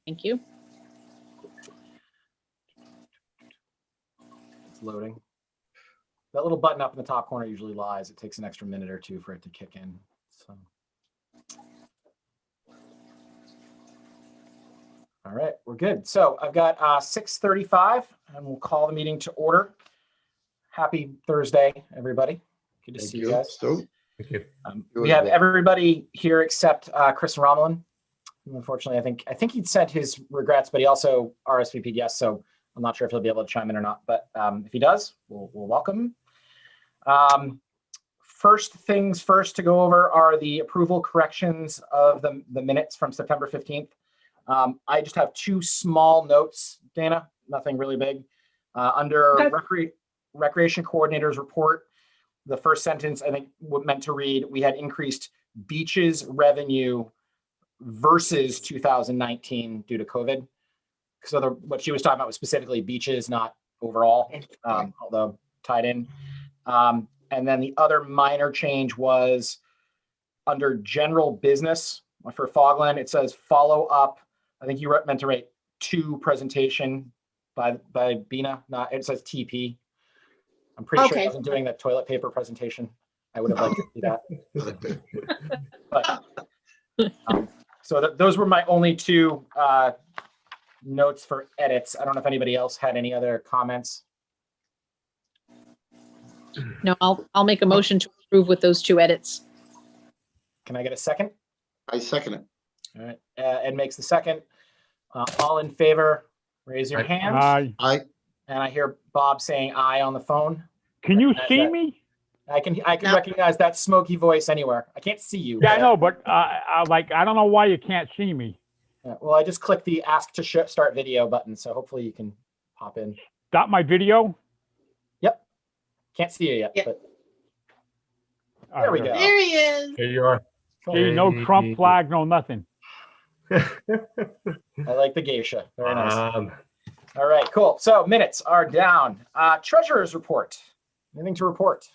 Thank you. It's loading. That little button up in the top corner usually lies. It takes an extra minute or two for it to kick in. So. All right, we're good. So I've got 6:35 and we'll call the meeting to order. Happy Thursday, everybody. Good to see you guys. Thank you. We have everybody here except Chris Romelin. Unfortunately, I think he'd sent his regrets, but he also RSVP'd yes, so I'm not sure if he'll be able to chime in or not. But if he does, we'll welcome him. First things first to go over are the approval corrections of the minutes from September 15th. I just have two small notes, Dana, nothing really big. Under Recreation Coordinator's report, the first sentence I think meant to read, we had increased beaches revenue versus 2019 due to COVID. So what she was talking about was specifically beaches, not overall, although tied in. And then the other minor change was under general business for Fogland, it says follow up. I think you meant to write to presentation by Bina, not, it says TP. I'm pretty sure I wasn't doing that toilet paper presentation. I would have liked to see that. But, so those were my only two notes for edits. I don't know if anybody else had any other comments. No, I'll make a motion to approve with those two edits. Can I get a second? I second it. All right, Ed makes the second. All in favor, raise your hand. Aye. And I hear Bob saying aye on the phone. Can you see me? I can recognize that smoky voice anywhere. I can't see you. Yeah, I know, but I don't know why you can't see me. Yeah, well, I just clicked the ask to start video button, so hopefully you can pop in. Stop my video? Yep. Can't see you yet, but there we go. There he is. Here you are. See, no Trump flag, no nothing. I like the geisha. Very nice. All right, cool. So minutes are down. Treasurer's report. Anything to report?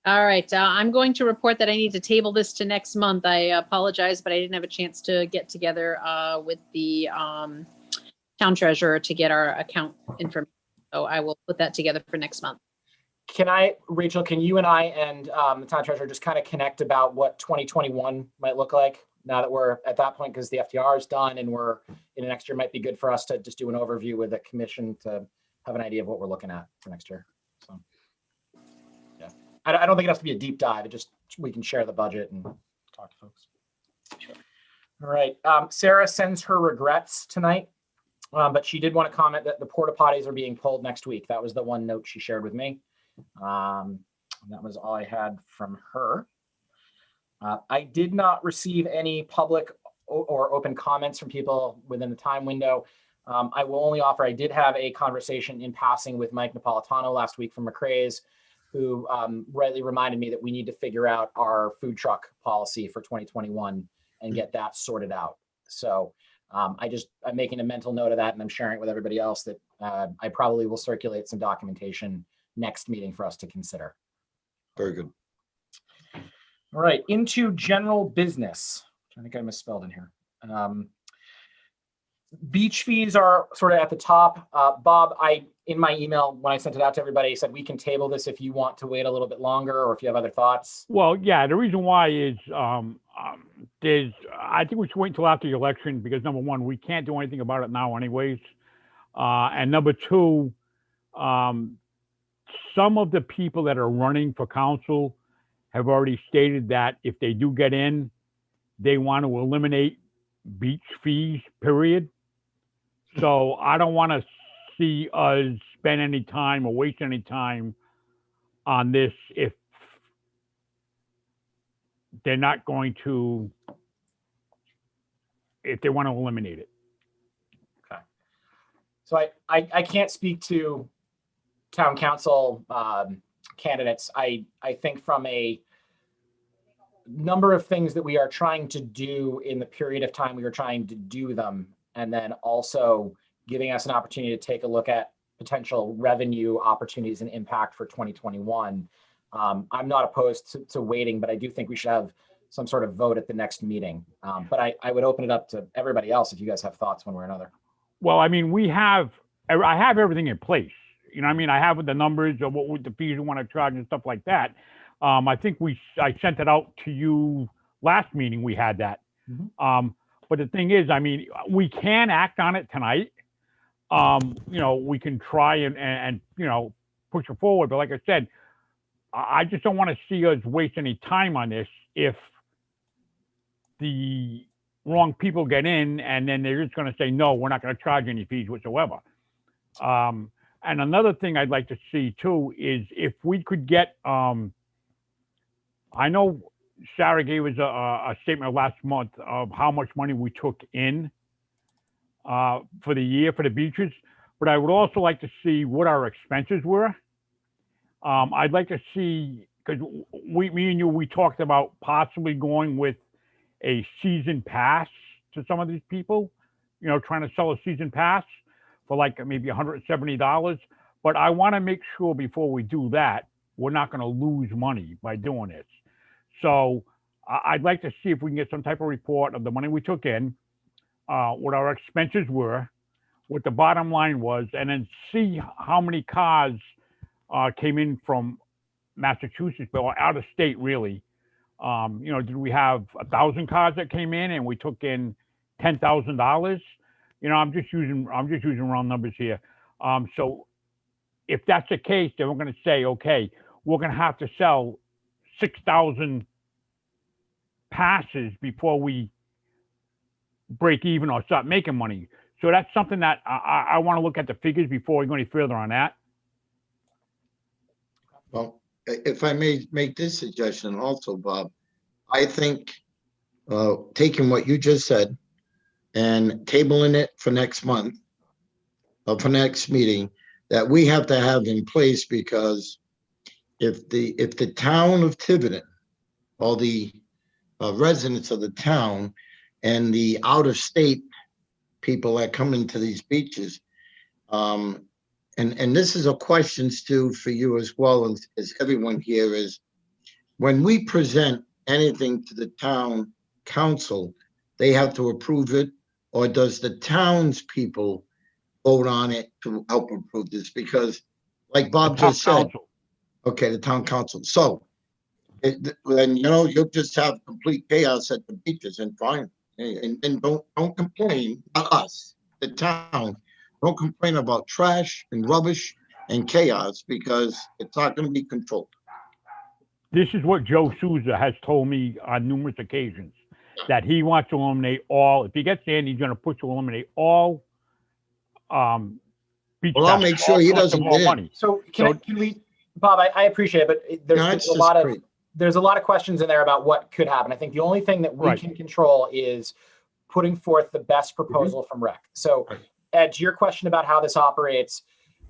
All right, I'm going to report that I need to table this to next month. I apologize, but I didn't have a chance to get together with the town treasurer to get our account information. So I will put that together for next month. Rachel, can you and I and the town treasurer just kind of connect about what 2021 might look like now that we're at that point, because the FTR is done and we're in the next year, might be good for us to just do an overview with the commission to have an idea of what we're looking at for next year. So, yeah, I don't think it has to be a deep dive. It just, we can share the budget and talk to folks. Sure. All right. Sarah sends her regrets tonight, but she did want to comment that the porta potties are being pulled next week. That was the one note she shared with me. That was all I had from her. I did not receive any public or open comments from people within the time window. I will only offer, I did have a conversation in passing with Mike Napolitano last week from McRae's, who rightly reminded me that we need to figure out our food truck policy for 2021 and get that sorted out. So I'm making a mental note of that, and I'm sharing it with everybody else that I probably will circulate some documentation next meeting for us to consider. Very good. All right, into general business. I think I misspelled in here. Beach fees are sort of at the top. Bob, in my email, when I sent it out to everybody, I said we can table this if you want to wait a little bit longer or if you have other thoughts. Well, yeah, the reason why is I think we should wait until after the election because number one, we can't do anything about it now anyways. And number two, some of the people that are running for council have already stated that if they do get in, they want to eliminate beach fees, period. So I don't want to see us spend any time or waste any time on this if they're not going to, if they want to eliminate it. Okay. So I can't speak to town council candidates. I think from a number of things that we are trying to do in the period of time we are trying to do them, and then also giving us an opportunity to take a look at potential revenue opportunities and impact for 2021. I'm not opposed to waiting, but I do think we should have some sort of vote at the next meeting. But I would open it up to everybody else if you guys have thoughts one way or another. Well, I mean, I have everything in place. You know what I mean? I have the numbers of what the fees we want to charge and stuff like that. I think I sent it out to you last meeting. We had that. But the thing is, I mean, we can act on it tonight. You know, we can try and you know, push it forward. But like I said, I just don't want to see us waste any time on this if the wrong people get in and then they're just going to say, no, we're not going to charge any fees whatsoever. And another thing I'd like to see too is if we could get, I know Sarah gave us a statement last month of how much money we took in for the year for the beaches, but I would also like to see what our expenses were. I'd like to see, because me and you, we talked about possibly going with a season pass to some of these people, you know, trying to sell a season pass for like maybe $170. But I want to make sure before we do that, we're not going to lose money by doing this. So I'd like to see if we can get some type of report of the money we took in, what our expenses were, what the bottom line was, and then see how many cars came in from Massachusetts, or out of state, really. You know, did we have 1,000 cars that came in and we took in $10,000? You know, I'm just using round numbers here. So if that's the case, then we're going to say, okay, we're going to have to sell 6,000 passes before we break even or start making money. So that's something that I want to look at the figures before we go any further on that. Well, if I may make this suggestion also, Bob, I think taking what you just said and tabling it for next month, for next meeting, that we have to have in place, because if the town of Tiverton, or the residents of the town and the out-of-state people that come into these beaches, and this is a question, Stu, for you as well as everyone here, is when we present anything to the town council, they have to approve it, or does the townspeople vote on it to help approve this? Because like Bob just said, okay, the town council. So then, you know, you'll just have complete chaos at the beaches, and fine. And don't complain, not us, the town. Don't complain about trash and rubbish and chaos, because it's not going to be controlled. This is what Joe Souza has told me on numerous occasions, that he wants to eliminate all, if he gets in, he's going to push to eliminate all beach Well, I'll make sure he doesn't get in. money. So can we, Bob, I appreciate it, but there's a lot of questions in there about what could happen. I think the only thing that we can control is putting forth the best proposal from rec. So Ed, to your question about how this operates,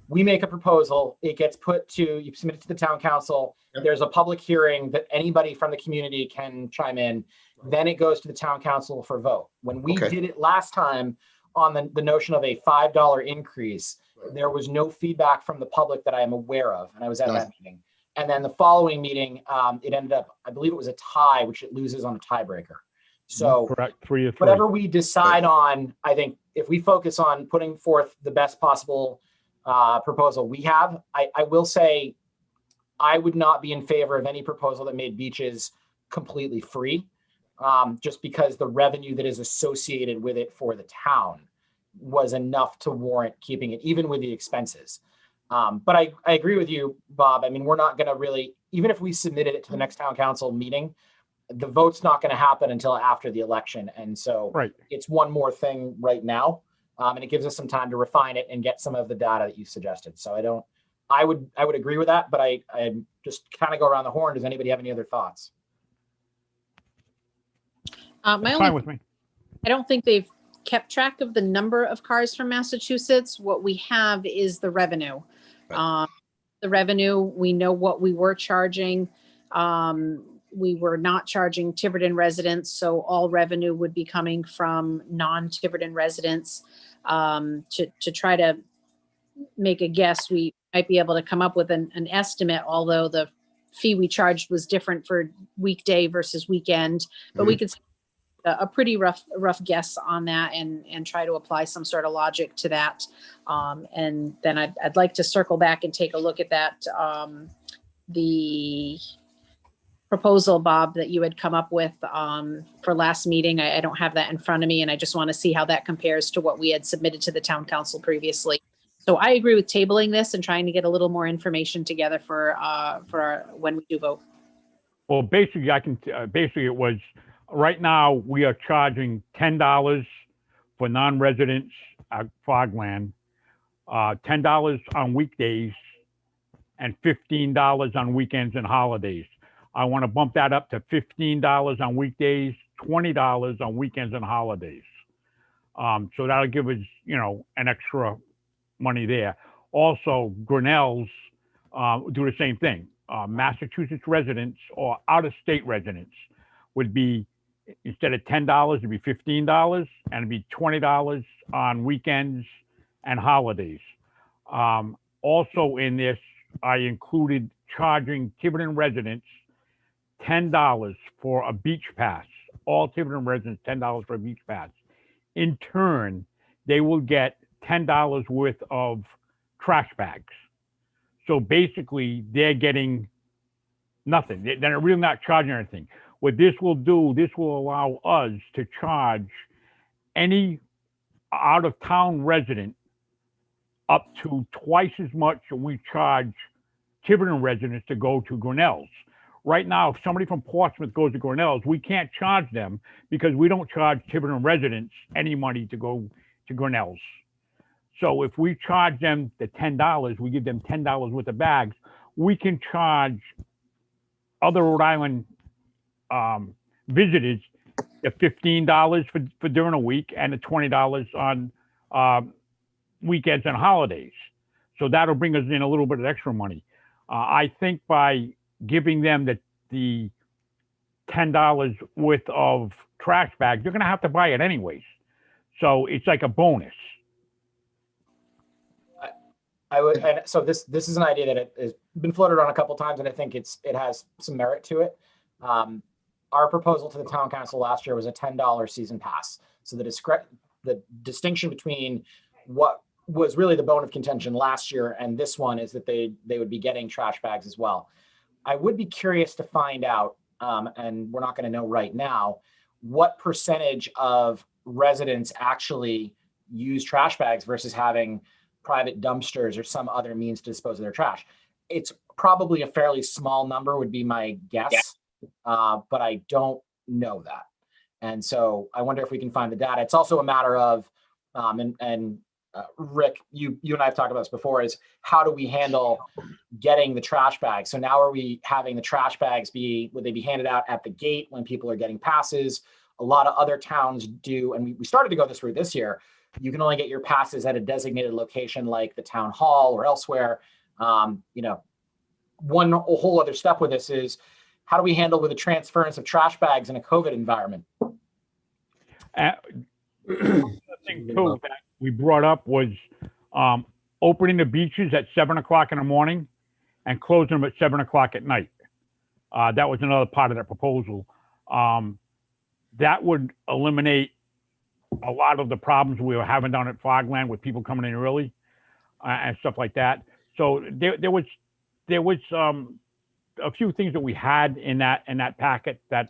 we make a proposal, it gets you submit it to the town council. There's a public hearing that anybody from the community can chime in. Then it goes to the town council for vote. When we did it last time on the notion of a $5 increase, there was no feedback from the public that I am aware of, and I was at that meeting. And then the following meeting, it ended up, I believe it was a tie, which it loses on a tiebreaker. So correct, 3-3. Whatever we decide on, I think if we focus on putting forth the best possible proposal we have, I will say I would not be in favor of any proposal that made beaches completely free, just because the revenue that is associated with it for the town was enough to warrant keeping it, even with the expenses. But I agree with you, Bob. I mean, we're not going to really, even if we submitted it to the next town council meeting, the vote's not going to happen until after the election. And so it's one more thing right now. And it gives us some time to refine it and get some of the data that you suggested. So I would agree with that, but I just kind of go around the horn. Does anybody have any other thoughts? Fine with me. I don't think they've kept track of the number of cars from Massachusetts. What we have is the revenue. The revenue, we know what we were charging. We were not charging Tiverton residents, so all revenue would be coming from non-Tiverton residents. To try to make a guess, we might be able to come up with an estimate, although the fee we charged was different for weekday versus weekend, but we could a pretty rough guess on that and try to apply some sort of logic to that. And then I'd like to circle back and take a look at that, the proposal, Bob, that you had come up with for last meeting. I don't have that in front of me, and I just want to see how that compares to what we had submitted to the town council previously. So I agree with tabling this and trying to get a little more information together for when we do vote. Well, basically, basically it was, right now, we are charging $10 for non-residents at Fogland, $10 on weekdays, and $15 on weekends and holidays. I want to bump that up to $15 on weekdays, $20 on weekends and holidays. So that'll give us, an extra money there. Also, Grinnell's do the same thing. Massachusetts residents or out-of-state residents would be, instead of $10, it'd be $15, and it'd be $20 on weekends and holidays. Also in this, I included charging Tiverton residents $10 for a beach pass. All Tiverton residents, $10 for a beach pass. In turn, they will get $10 worth of trash bags. So basically, they're getting nothing. They're really not charging anything. What this will do, this will allow us to charge any out-of-town resident up to twice as much as we charge Tiverton residents to go to Grinnell's. Right now, if somebody from Portsmouth goes to Grinnell's, we can't charge them because we don't charge Tiverton residents any money to go to Grinnell's. So if we charge them the $10, we give them $10 worth of bags, we can charge other Rhode Island visitors the $15 for during a week and the $20 on weekends and holidays. So that'll bring us in a little bit of extra money. I think by giving them the $10 worth of trash bags, they're going to have to buy it anyways. So it's like a bonus. I would, and so this is an idea that has been floated around a couple of times, and I think it has some merit to it. Our proposal to the town council last year was a $10 season pass. So the distinction between what was really the bone of contention last year and this one is that they would be getting trash bags as well. I would be curious to find out, and we're not going to know right now, what percentage of residents actually use trash bags versus having private dumpsters or some other means to dispose of their trash. It's probably a fairly small number would be my guess, but I don't know that. And so I wonder if we can find the data. It's also a matter of, Rick, you and I have talked about this before, is how do we handle getting the trash bags? So now are we having the trash bags would they be handed out at the gate when people are getting passes? A lot of other towns do, and we started to go this route this year. You can only get your passes at a designated location like the town hall or elsewhere. One whole other step with this is how do we handle with the transference of trash bags in a COVID environment? The thing too that we brought up was opening the beaches at 7 o'clock in the morning and closing them at 7 o'clock at night. That was another part of that proposal. That would eliminate a lot of the problems we were having down at Fogland with people coming in early and stuff like that. So there was a few things that we had in that packet that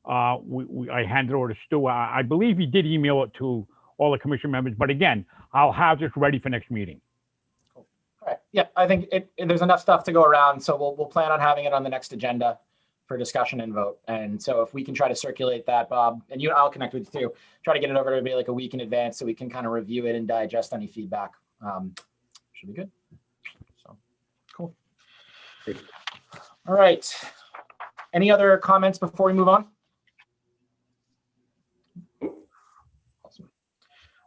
I handed over to Stu. I believe he did email it to all the commission members, but again, I'll have this ready for next meeting. Cool. All right. Yeah, I think there's enough stuff to go around, so we'll plan on having it on the next agenda for discussion and vote. And so if we can try to circulate that, Bob, and I'll connect with you too, try to get it over to everybody like a week in advance so we can kind of review it and digest any feedback. Should be good. So cool. All right. Any other comments before we move on? Awesome.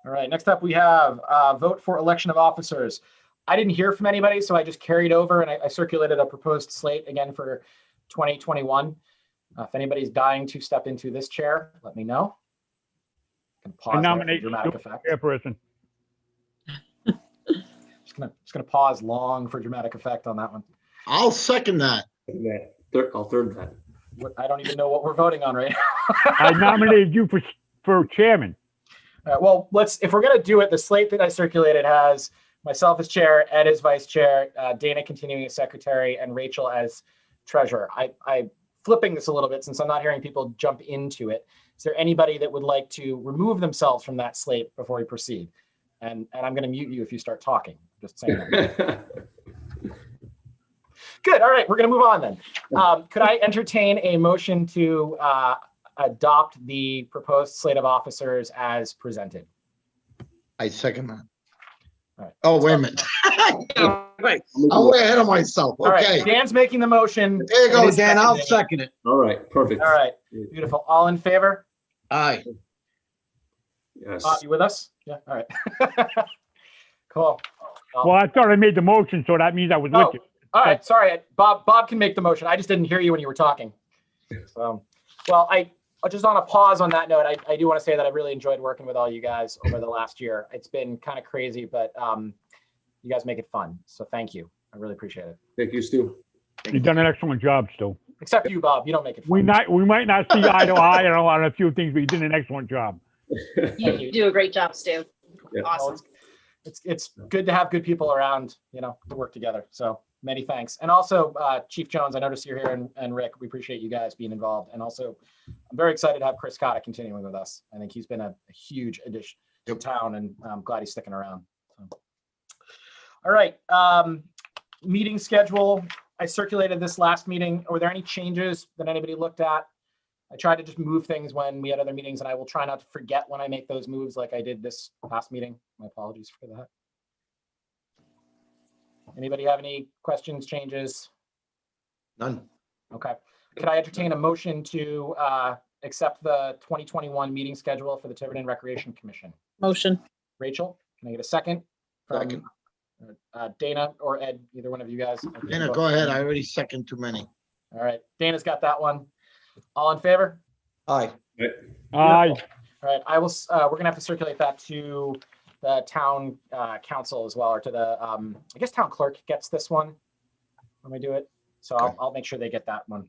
All right, next up we have vote for election of officers. I didn't hear from anybody, so I just carried over and I circulated a proposed slate again for 2021. If anybody's dying to step into this chair, let me know. I nominate dramatic effect. Chairperson. Just gonna pause long for dramatic effect on that one. I'll second that. I'll third that. I don't even know what we're voting on right now. I nominated you for chairman. Well, if we're going to do it, the slate that I circulated has myself as chair, Ed as vice chair, Dana continuing as secretary, and Rachel as treasurer. I flipping this a little bit since I'm not hearing people jump into it. Is there anybody that would like to remove themselves from that slate before we proceed? And I'm going to mute you if you start talking. Just saying that. Good. All right, we're going to move on then. Could I entertain a motion to adopt the proposed slate of officers as presented? I second that. All right. Oh, wait a minute. Right. I'm way ahead of myself. All right, Okay. Dan's making the motion. There you go, It is Dan. I'll seconded. second it. All right, perfect. All right, beautiful. All in favor? Aye. Yes. Bob, you with us? Yeah, all right. Cool. Well, I thought I made the motion, so that means I was Oh, with you. all right, sorry, Bob can make the motion. I just didn't hear you when you were talking. So, well, just on a pause on that note, I do want to say that I really enjoyed working with all you guys over the last year. It's been kind of crazy, but you guys make it fun. So thank you. I really appreciate it. Thank you, Stu. You've done an excellent job, Stu. Except you, Bob. You don't make it fun. We might not see eye to eye on a few things, but you did an excellent job. You do a great job, Stu. Yeah. Awesome. It's good to have good people around, to work together. So many thanks. And also, Chief Jones, I noticed you're here, and Rick, we appreciate you guys being involved. And also, I'm very excited to have Chris Cotta continuing with us. I think he's been a huge addition to town, and I'm glad he's sticking around. So. All right, meeting schedule. I circulated this last meeting. Were there any changes that anybody looked at? I tried to just move things when we had other meetings, and I will try not to forget when I make those moves like I did this past meeting. My apologies for that. Anybody have any questions, changes? None. Okay. Could I entertain a motion to accept the 2021 meeting schedule for the Tiverton Recreation Commission? Motion. Rachel, can I get a second? Second. Dana or Ed, either one of you guys. Dana, go ahead. I already second too many. All right. Dana's got that one. All in favor? Aye. Aye. All right. I will. We're gonna have to circulate that to the town council as well, or to the. I guess town clerk gets this one when we do it. So Okay. I'll make sure they get that one.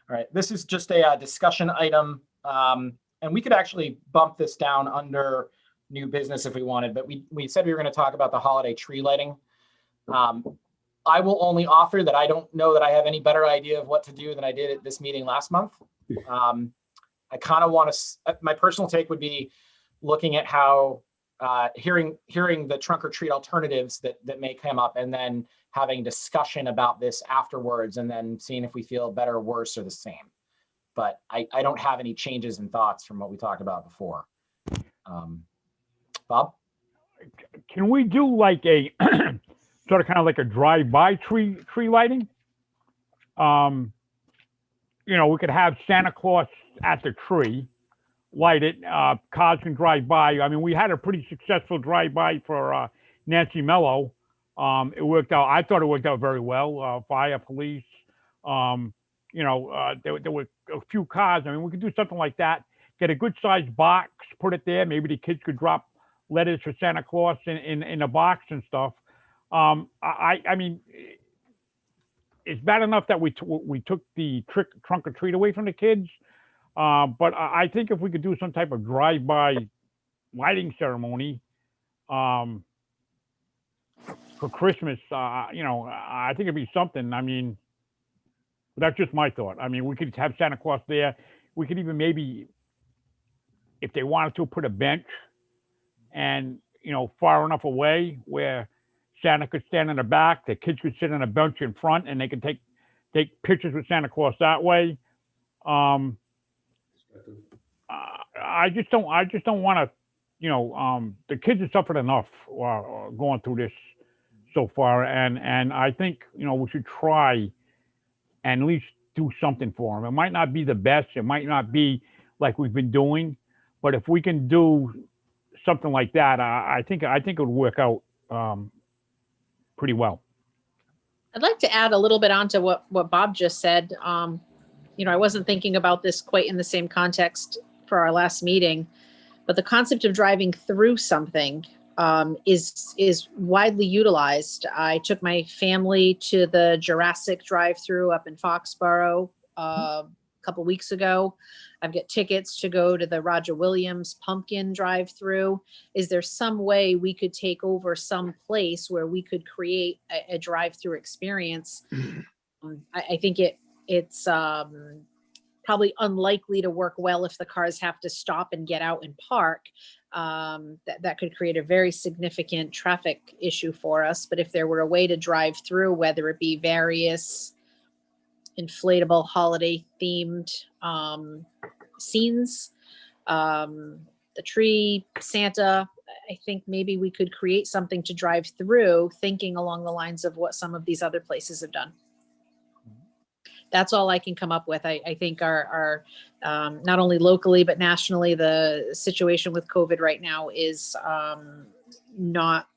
All right. This is just a discussion item, and we could actually bump this down under new business if we wanted, but we said we were going to talk about the holiday tree lighting. I will only offer that I don't know that I have any better idea of what to do than I did at this meeting last month. I kind of want to, my personal take would be looking at how, hearing the trunk or treat alternatives that may come up, and then having discussion about this afterwards, and then seeing if we feel better, worse, or the same. But I don't have any changes in thoughts from what we talked about before. Bob? Can we do like a sort of kind of like a drive-by tree lighting? We could have Santa Claus at the tree, light it. Cars can drive by. I mean, we had a pretty successful drive-by for Nancy Mello. It worked out. I thought it worked out very well. Fire, police. There were a few cars. I mean, we could do something like that. Get a good-sized box, put it there. Maybe the kids could drop letters for Santa Claus in a box and stuff. I mean, it's bad enough that we took the trunk or treat away from the kids, but I think if we could do some type of drive-by lighting ceremony for Christmas, I think it'd be something. I mean, that's just my thought. I mean, we could have Santa Claus there. We could even maybe, if they wanted to, put a bench and, far enough away where Santa could stand in the back, the kids could sit on a bench in front, and they could take pictures with Santa Claus that way. I just don't want to, the kids have suffered enough going through this so far, and I think we should try and at least do something for them. It might not be the best, it might not be like we've been doing, but if we can do something like that, I think it would work out pretty well. I'd like to add a little bit onto what Bob just said. I wasn't thinking about this quite in the same context for our last meeting, but the concept of driving through something is widely utilized. I took my family to the Jurassic drive-through up in Foxborough a couple weeks ago. I've got tickets to go to the Roger Williams pumpkin drive-through. Is there some way we could take over some place where we could create a drive-through experience? I think it's probably unlikely to work well if the cars have to stop and get out and park. That could create a very significant traffic issue for us. But if there were a way to drive through, whether it be various inflatable holiday themed scenes, the tree, Santa, I think maybe we could create something to drive through, thinking along the lines of what some of these other places have done. That's all I can come up with. I think our not only locally, but nationally, the situation with COVID right now is not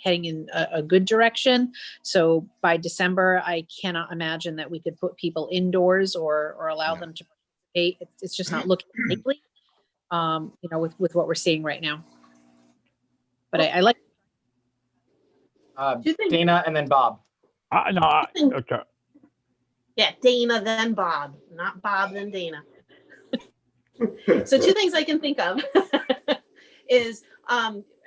heading in a good direction. So by December, I cannot imagine that we could put people indoors or allow them to participate. It's just not looking likely, with what we're seeing right now. But I like Dana and then Bob. Okay. Yeah, Dana, then Bob, not Bob, then Dana. So two things I can think of is,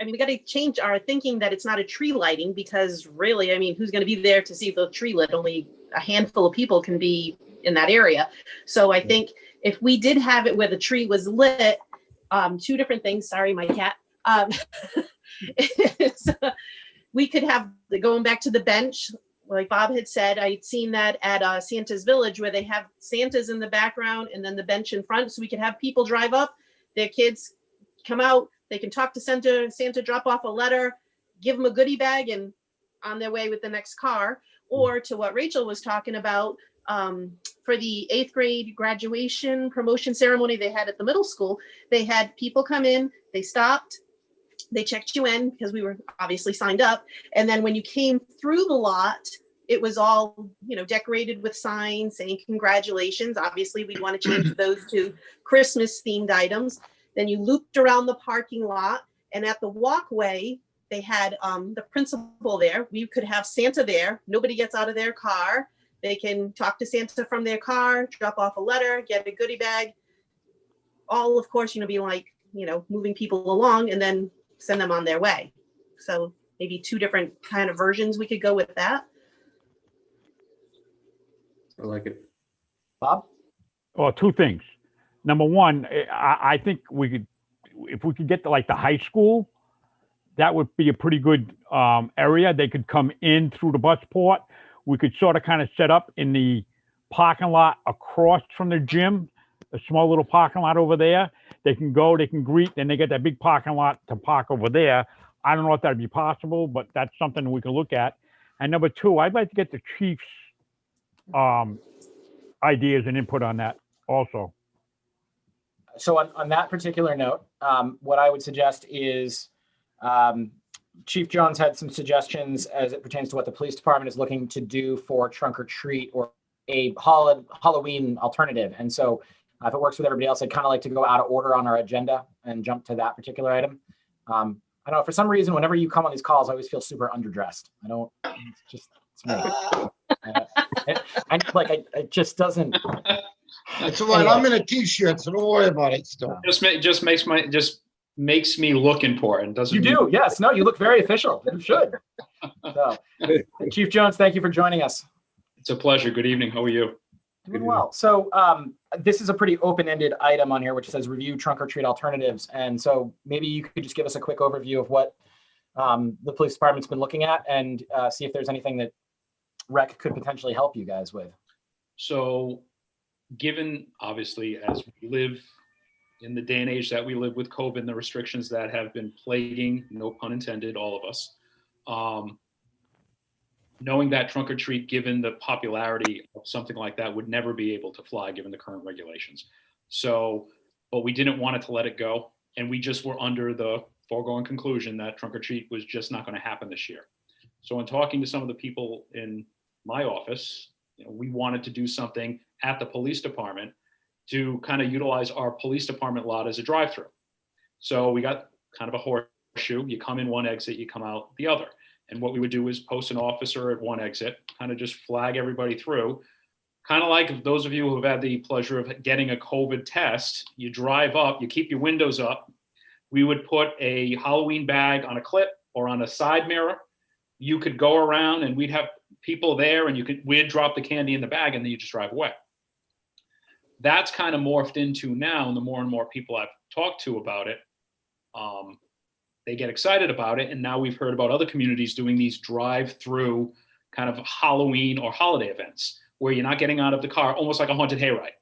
we got to change our thinking that it's not a tree lighting, because really, who's going to be there to see the tree lit? Only a handful of people can be in that area. So I think if we did have it where the tree was lit, two different things, sorry, my cat, we could have going back to the bench. Like Bob had said, I'd seen that at Santa's Village, where they have Santas in the background and then the bench in front. So we could have people drive up, their kids come out, they can talk to Santa, drop off a letter, give them a goodie bag, and on their way with the next car. Or to what Rachel was talking about, for the 8th grade graduation promotion ceremony they had at the middle school, they had people come in, they stopped, they checked you in because we were obviously signed up. And then when you came through the lot, it was all, decorated with signs saying congratulations. Obviously, we'd want to change those to Christmas themed items. Then you looped around the parking lot, and at the walkway, they had the principal there. We could have Santa there. Nobody gets out of their car. They can talk to Santa from their car, drop off a letter, get a goodie bag. All, of course, be like, moving people along, and then send them on their way. So maybe two different kind of versions we could go with that. I like it. Bob? Well, two things. Number one, I think if we could get to like the high school, that would be a pretty good area. They could come in through the bus port. We could sort of kind of set up in the parking lot across from the gym, a small little parking lot over there. They can go, they can greet, then they get that big parking lot to park over there. I don't know if that'd be possible, but that's something we can look at. And number two, I'd like to get the chief's ideas and input on that also. So on that particular note, what I would suggest is Chief Jones had some suggestions as it pertains to what the police department is looking to do for trunk or treat or a Halloween alternative. And so if it works with everybody else, I'd kind of like to go out of order on our agenda and jump to that particular item. I don't know, for some reason, whenever you come on these calls, I always feel super underdressed. It's me. It just doesn't. That's all right. I'm in a t-shirt, so don't worry about it still. Just makes me look important, doesn't You do, yes. No, you look very official. You should. So, Chief Jones, thank you for joining us. It's a pleasure. Good evening. How are you? Doing well. So this is a pretty open-ended item on here, which says review trunk or treat alternatives. And so maybe you could just give us a quick overview of what the police department's been looking at and see if there's anything that rec could potentially help you guys with. So given, obviously, as we live in the day and age that we live with COVID and the restrictions that have been plaguing, no pun intended, all of us, knowing that trunk or treat, given the popularity of something like that, would never be able to fly given the current regulations. So, but we didn't want it to let it go. And we just were under the foregoing conclusion that trunk or treat was just not going to happen this year. So in talking to some of the people in my office, we wanted to do something at the police department to kind of utilize our police department lot as a drive-through. So we got kind of a horse horseshoe. You come in one exit, you come out the other. And what we would do is post an officer at one exit, kind of just flag everybody through. Kind of like those of you who have had the pleasure of getting a COVID test, you drive up, you keep your windows up. We would put a Halloween bag on a clip or on a side mirror. You could go around and we'd have people there and we'd drop the candy in the bag and then you just drive away. That's kind of morphed into now, and the more and more people I've talked to about it, they get excited about it. And now we've heard about other communities doing these drive-through kind of Halloween or holiday events where you're not getting out of the car, almost like a haunted hayride.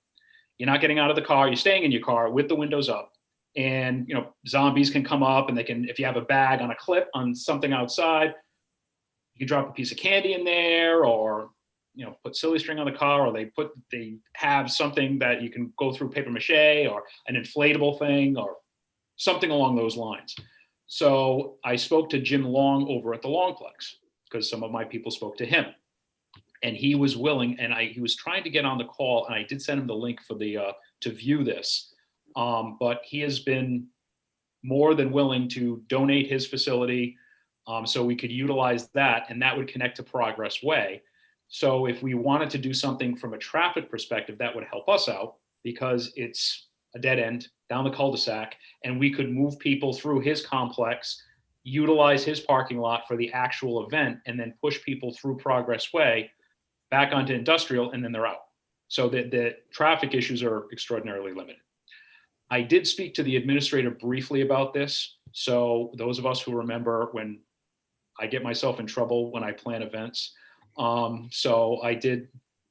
You're not getting out of the car, you're staying in your car with the windows up. And zombies can come up and they can, if you have a bag on a clip on something outside, you can drop a piece of candy in there, or put silly string on the car, or they have something that you can go through paper mache or an inflatable thing or something along those lines. So I spoke to Jim Long over at the Longplex because some of my people spoke to him, and he was willing, and he was trying to get on the call, and I did send him the link for to view this. But he has been more than willing to donate his facility so we could utilize that, and that would connect to Progress Way. So if we wanted to do something from a traffic perspective, that would help us out because it's a dead end down the cul-de-sac, and we could move people through his complex, utilize his parking lot for the actual event, and then push people through Progress Way back onto Industrial, and then they're out. So the traffic issues are extraordinarily limited. I did speak to the administrator briefly about this. So those of us who remember when I get myself in trouble when I plan events. So I did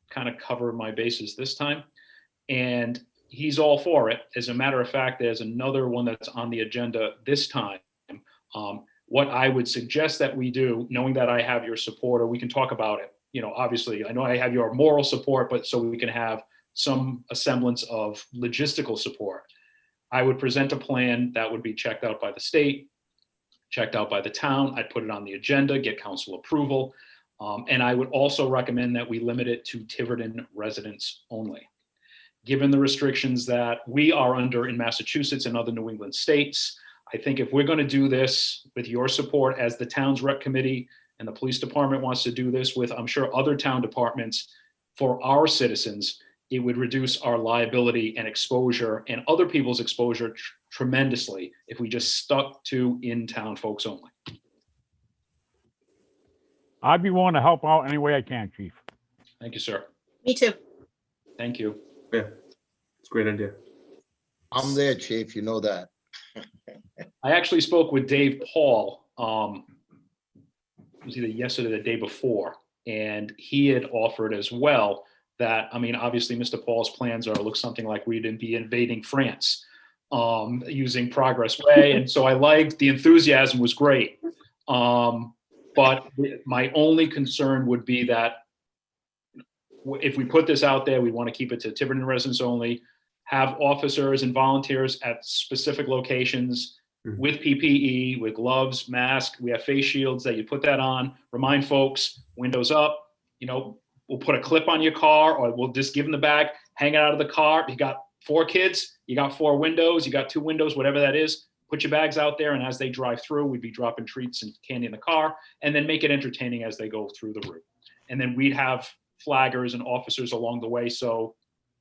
kind of cover my bases this time, and he's all for it. As a matter of fact, there's another one that's on the agenda this time. What I would suggest that we do, knowing that I have your support, or we can talk about it. Obviously I know I have your moral support, but so we can have some semblance of logistical support. I would present a plan that would be checked out by the state, checked out by the town. I'd put it on the agenda, get council approval. And I would also recommend that we limit it to Tiverton residents only. Given the restrictions that we are under in Massachusetts and other New England states, I think if we're going to do this with your support as the town's rec committee, and the police department wants to do this with, I'm sure, other town departments for our citizens, it would reduce our liability and exposure and other people's exposure tremendously if we just stuck to in-town folks only. I'd be willing to help out any way I can, Chief. Thank you, sir. Me too. Thank you. Yeah, it's a great idea. I'm there, Chief, you know that. I actually spoke with Dave Paul, it was either yesterday or the day before, and he had offered as well that, obviously Mr. Paul's plans look something like we'd be invading France using Progress Way. And so I liked the enthusiasm was great. But my only concern would be that if we put this out there, we want to keep it to Tiverton residents only, have officers and volunteers at specific locations with PPE, with gloves, mask. We have face shields that you put that on, remind folks, windows up, we'll put a clip on your car, or we'll just give them the bag, hang it out of the car. You got 4 kids, you got 4 windows, you got 2 windows, whatever that is, put your bags out there. And as they drive through, we'd be dropping treats and candy in the car, and then make it entertaining as they go through the route. And then we'd have flaggers and officers along the way. So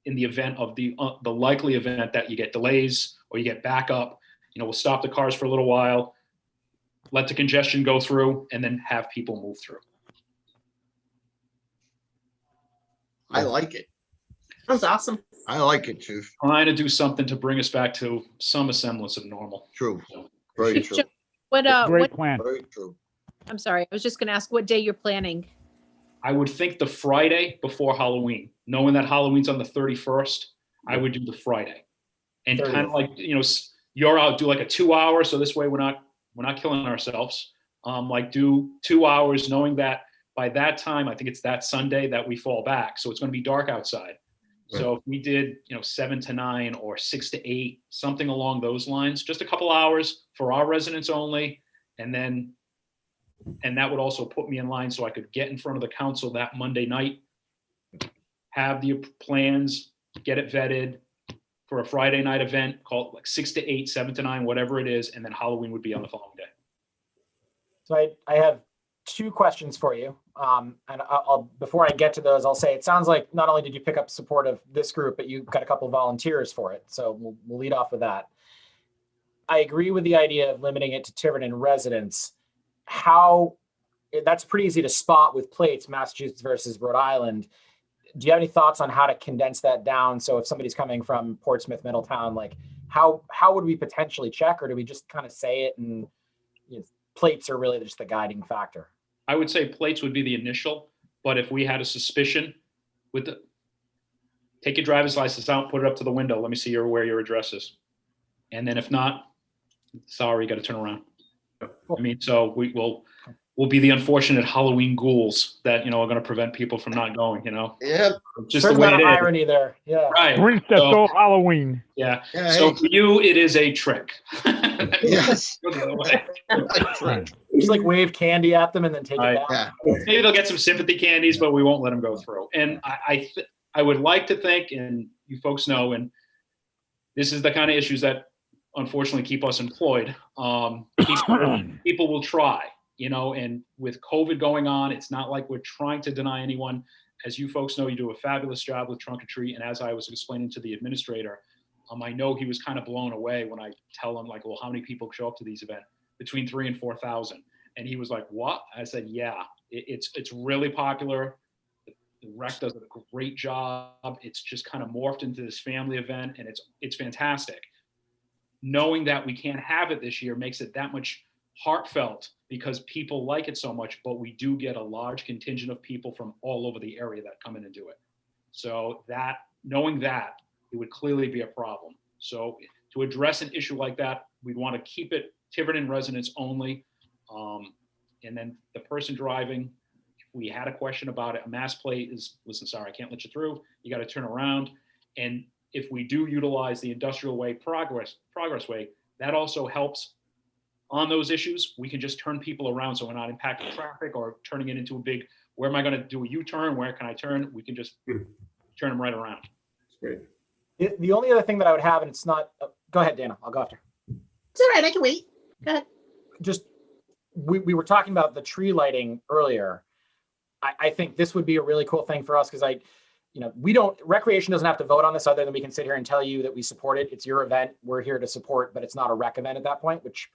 in the event of the likely event that you get delays or you get backup, we'll stop the cars for a little while, let the congestion go through, and then have people move through. I like it. Sounds awesome. I like it, Chief. Trying to do something to bring us back to some semblance of normal. True. Very Chief true. Joe, what, Great plan. Very true. I'm sorry, I was just gonna ask what day you're planning. I would think the Friday before Halloween, knowing that Halloween's on the 31st, I would do the Friday. And kind of like, you're out, do like a 2 hour. So this way we're not killing ourselves. Like do 2 hours knowing that by that time, I think it's that Sunday that we fall back. So it's going to be dark outside. Right. So if we did, 7 to 9 or 6 to 8, something along those lines, just a couple hours for our residents only. And that would also put me in line so I could get in front of the council that Monday night, have the plans, get it vetted, for a Friday night event, called like 6 to 8, 7 to 9, whatever it is, and then Halloween would be on the following day. So I have two questions for you. And I'll before I get to those, I'll say it sounds like not only did you pick up support of this group, but you got a couple of volunteers for it. So we'll lead off with that. I agree with the idea of limiting it to Tiverton residents. That's pretty easy to spot with plates, Massachusetts versus Rhode Island. Do you have any thoughts on how to condense that down? So if somebody's coming from Portsmouth, Middletown, like how would we potentially check, or do we just kind of say it and plates are really just the guiding factor? I would say plates would be the initial, but if we had a suspicion take your driver's license out, put it up to the window. Let me see where your address is. And then if not, sorry, you got to turn around. I mean, so we'll be the unfortunate Halloween ghouls that, are going to prevent people from not going, Yeah. Just There's the way not it an is. irony there. Yeah. Right. Grinch that So, stole Halloween. yeah. Yeah, So hey. for you, it is a trick. Yes. Go the other way. Right. Just like wave candy at them and then take Right. it down. Yeah. Maybe they'll get some sympathy candies, but we won't let them go through. And I would like to think, and you folks know, and this is the kind of issues that unfortunately keep us employed. People will try, and with COVID going on, it's not like we're trying to deny anyone. As you folks know, you do a fabulous job with Trunk or Treat. And as I was explaining to the administrator, I know he was kind of blown away when I tell him, like, well, how many people show up to these events? Between 3,000 and 4,000. And he was like, what? I said, yeah, it's really popular. The rec does a great job. It's just kind of morphed into this family event, and it's fantastic. Knowing that we can't have it this year makes it that much heartfelt because people like it so much, but we do get a large contingent of people from all over the area that come in and do it. So knowing that, it would clearly be a problem. So to address an issue like that, we'd want to keep it Tiverton residents only. And then the person driving, if we had a question about it, a mass plate is, listen, sorry, I can't let you through. You got to turn around. And if we do utilize the industrial way progress way, that also helps on those issues. We can just turn people around so we're not impacting traffic or turning it into a big, where am I going to do a U-turn? Where can I turn? We can just turn them right around. That's great. The only other thing that I would have, and it's not, go ahead, Dana, I'll go after. It's all right. I can wait. Go ahead. Just, we were talking about the tree lighting earlier. I think this would be a really cool thing for us because recreation doesn't have to vote on this other than we can sit here and tell you that we support it. It's your event. We're here to support, but it's not a rec event at that point, which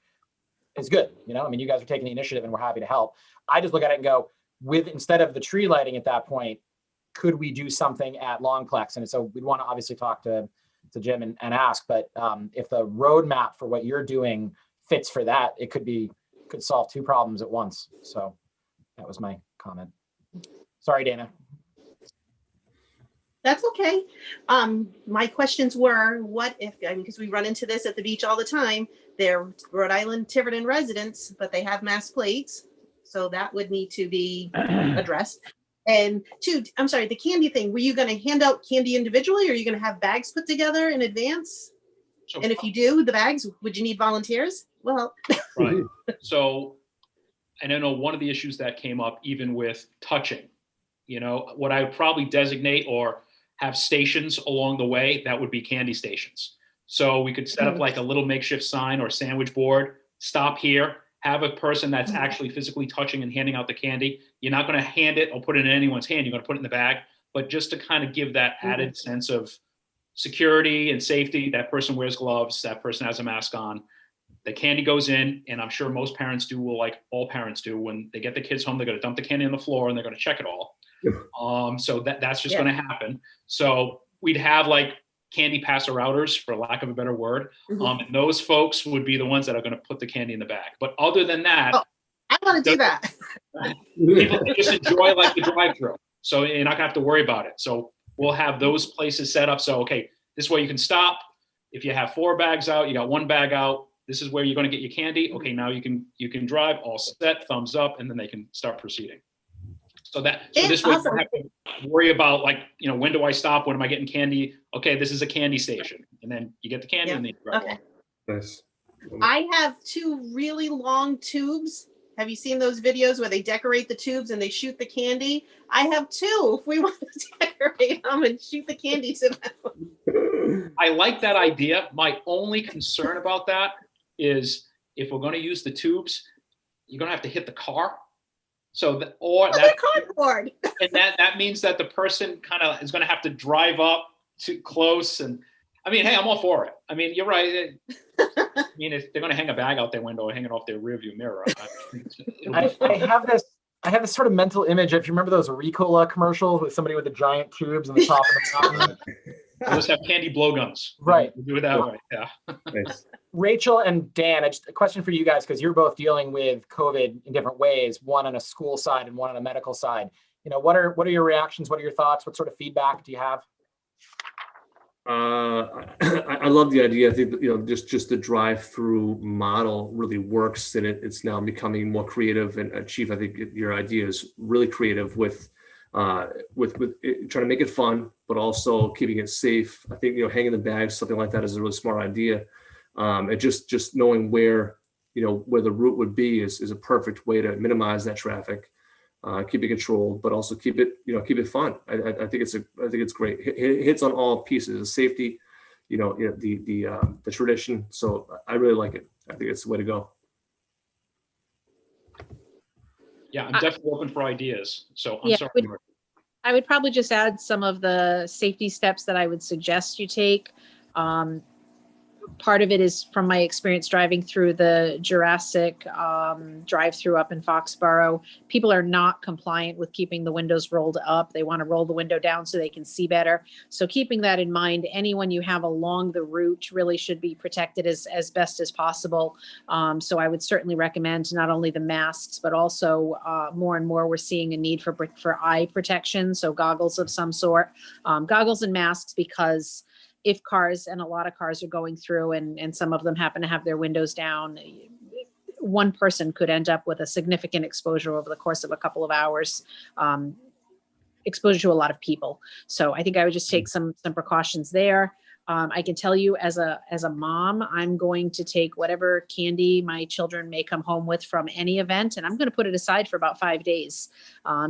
is good. I mean, you guys are taking the initiative and we're happy to help. I just look at it and go, instead of the tree lighting at that point, could we do something at Longplex? And so we'd want to obviously talk to Jim and ask, but if the roadmap for what you're doing fits for that, it could solve two problems at once. So that was my comment. Sorry, Dana. That's okay. My questions were, what if, because we run into this at the beach all the time, they're Rhode Island Tiverton residents, but they have mass plates. So that would need to be addressed. And two, I'm sorry, the candy thing, were you going to hand out candy individually, or are you going to have bags put together in advance? So, And if you do the bags, would you need volunteers? Well, right. So, and I know one of the issues that came up even with touching, what I would probably designate or have stations along the way, that would be candy stations. So we could set up like a little makeshift sign or sandwich board, stop here, have a person that's actually physically touching and handing out the candy. You're not going to hand it or put it in anyone's hand. You're going to put it in the bag, but just to kind of give that added sense of security and safety. That person wears gloves, that person has a mask on. The candy goes in, and I'm sure most parents do, like all parents do, when they get the kids home, they're going to dump the candy on the floor and they're going to check it all. So that's just going to happen. So we'd have like candy passer outers, for lack of a better word. And those folks would be the ones that are going to put the candy in the bag. But other than that, I want to do that. people can just enjoy like the drive-through. So you're not going to have to worry about it. So we'll have those places set up. So, okay, this way you can stop. If you have 4 bags out, you got 1 bag out. This is where you're going to get your candy. Okay, now you can drive, all set, thumbs up, and then they can start proceeding. So this way you don't have to worry about like, when do I stop? When am I getting candy? Okay, this is a candy station. And then you get the candy and then you grab one. Nice. I have 2 really long tubes. Have you seen those videos where they decorate the tubes and they shoot the candy? I have 2 if we want to decorate them and shoot the candy to them. I like that idea. My only concern about that is if we're going to use the tubes, you're going to have to hit the car. So, Oh, they're cardboard. and that means that the person kind of is going to have to drive up too close. And I mean, hey, I'm all for it. I mean, you're right. I mean, if they're going to hang a bag out their window or hang it off their rearview mirror, I have this sort of mental image. If you remember those Ricola commercials with somebody with the giant tubes on the top of the mountain. we'll just have candy blowguns. Right. We'll do it that way. Yeah. Nice. Rachel and Dan, a question for you guys, because you're both dealing with COVID in different ways, one on a school side and one on a medical side. What are your reactions? What are your thoughts? What sort of feedback do you have? I love the idea. I think just the drive-through model really works, and it's now becoming more creative. And Chief, I think your idea is really creative with trying to make it fun, but also keeping it safe. I think hanging the bags, something like that, is a really smart idea. And just knowing where the route would be is a perfect way to minimize that traffic. Keep it controlled, but also keep it fun. I think it's great. It hits on all pieces of safety, the tradition. So I really like it. I think it's the way to go. Yeah, I'm definitely open for ideas. So I'm Yeah, sorry. I would probably just add some of the safety steps that I would suggest you take. Part of it is from my experience driving through the Jurassic drive-through up in Foxborough. People are not compliant with keeping the windows rolled up. They want to roll the window down so they can see better. So keeping that in mind, anyone you have along the route really should be protected as best as possible. So I would certainly recommend not only the masks, but also more and more we're seeing a need for eye protection. So goggles of some sort, goggles and masks, because if cars, and a lot of cars are going through and some of them happen to have their windows down, one person could end up with a significant exposure over the course of a couple of hours, exposure to a lot of people. So I think I would just take some precautions there. I can tell you as a mom, I'm going to take whatever candy my children may come home with from any event, and I'm going to put it aside for about 5 days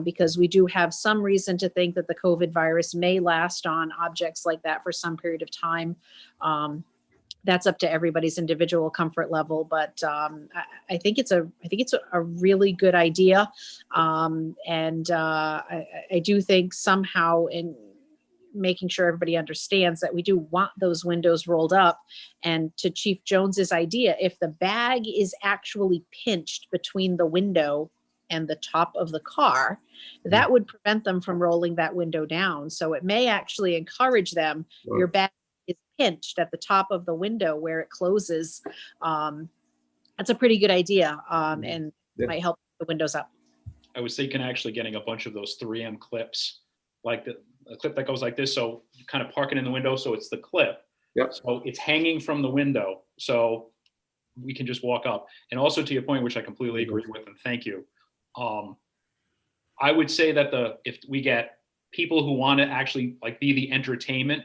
because we do have some reason to think that the COVID virus may last on objects like that for some period of time. That's up to everybody's individual comfort level, but I think it's a really good idea, and I do think somehow in making sure everybody understands that we do want those windows rolled up. And to Chief Jones's idea, if the bag is actually pinched between the window and the top of the car, that would prevent them from rolling that window down. So it may actually encourage them. Wow. Your bag is pinched at the top of the window where it closes. That's a pretty good idea, and might help the windows up. I was thinking actually getting a bunch of those 3M clips, like a clip that goes like this. So you kind of park it in the window. So it's the clip. Yep. So it's hanging from the window. So we can just walk up. And also to your point, which I completely agree with, and thank you. I would say that if we get people who want to actually be the entertainment,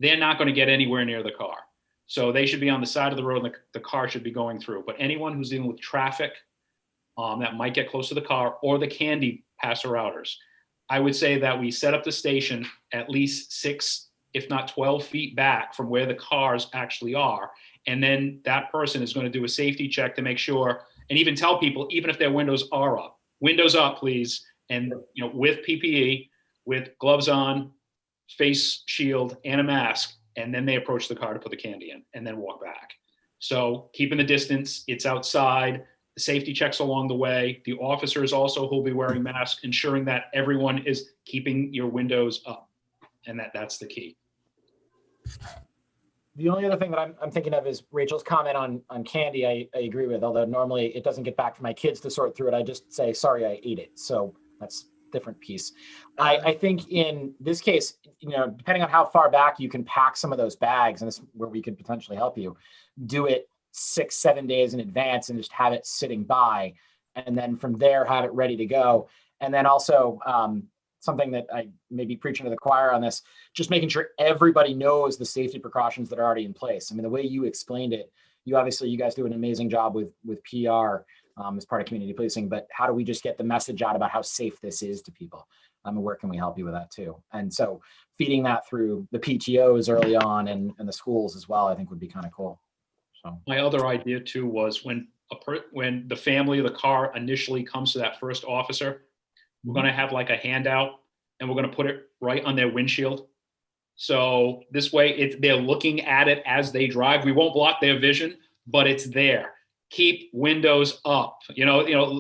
they're not going to get anywhere near the car. So they should be on the side of the road and the car should be going through. But anyone who's dealing with traffic that might get close to the car, or the candy passer outers, I would say that we set up the station at least 6, if not 12 feet back from where the cars actually are. And then that person is going to do a safety check to make sure, and even tell people, even if their windows are up, windows up, please. And, with PPE, with gloves on, face shield, and a mask. And then they approach the car to put the candy in and then walk back. So keeping the distance, it's outside. The safety checks along the way. The officers also who'll be wearing masks, ensuring that everyone is keeping your windows up, and that's the key. The only other thing that I'm thinking of is Rachel's comment on candy. I agree with, although normally it doesn't get back to my kids to sort through it. I just say, sorry, I ate it. So that's a different piece. I think in this case, depending on how far back you can pack some of those bags, and this is where we could potentially help you, do it 6-7 days in advance and just have it sitting by, and then from there have it ready to go. And then also something that I may be preaching to the choir on this, just making sure everybody knows the safety precautions that are already in place. I mean, the way you explained it, you guys do an amazing job with PR as part of community policing, but how do we just get the message out about how safe this is to people? where can we help you with that too? And so feeding that through the PTOs early on and the schools as well, I think would be kind of cool. So My other idea too was when the family of the car initially comes to that first officer, we're going to have like a handout and we're going to put it right on their windshield. So this way they're looking at it as they drive. We won't block their vision, but it's there. Keep windows up,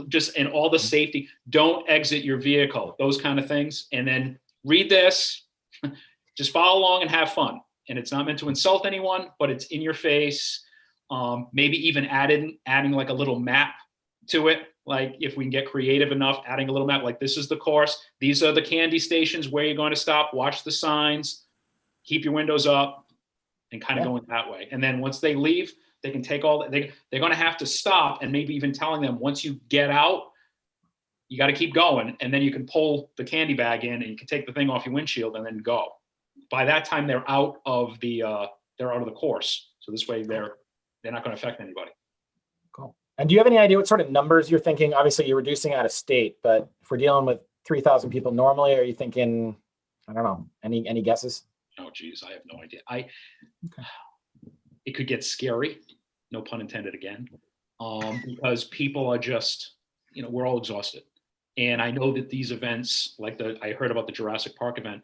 just in all the safety. Don't exit your vehicle, those kind of things. And then read this, just follow along and have fun. And it's not meant to insult anyone, but it's in your face. Maybe even adding like a little map to it. Like if we can get creative enough, adding a little map, like this is the course. These are the candy stations where you're going to stop, watch the signs, keep your windows up, and kind of going that way. And then once they leave, they can take all that. They're going to have to stop, and maybe even telling them once you get out, you got to keep going. And then you can pull the candy bag in and you can take the thing off your windshield and then go. By that time, they're out of the course. So this way they're not going to affect anybody. Cool. And do you have any idea what sort of numbers you're thinking? Obviously you're reducing out of state, but if we're dealing with 3,000 people normally, are you thinking, I don't know, any guesses? Oh, geez, I have no idea. It could get scary, no pun intended again, because people are just, we're all exhausted. And I know that these events, like I heard about the Jurassic Park event,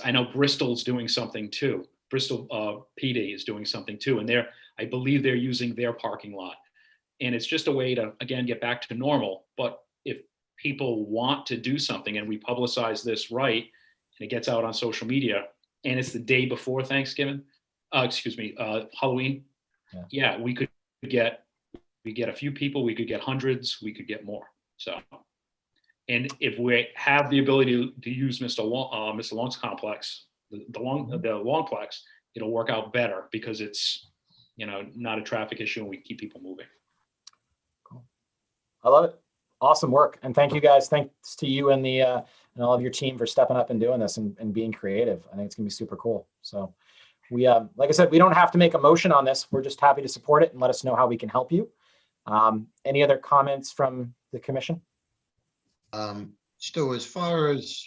I know Bristol's doing something too. Bristol PD is doing something too. And I believe they're using their parking lot. And it's just a way to, again, get back to normal. But if people want to do something and we publicize this right, and it gets out on social media, and it's the day before Thanksgiving, Halloween. Yeah, we could get a few people, we could get hundreds, we could get more. So, and if we have the ability to use Mr. Long's complex, the Longplex, it'll work out better because it's, not a traffic issue and we keep people moving. Cool. I love it. Awesome work. And thank you guys. Thanks to you and and all of your team for stepping up and doing this and being creative. I think it's gonna be super cool. So we, like I said, we don't have to make a motion on this. We're just happy to support it and let us know how we can help you. Any other comments from the commission? Stu, as far as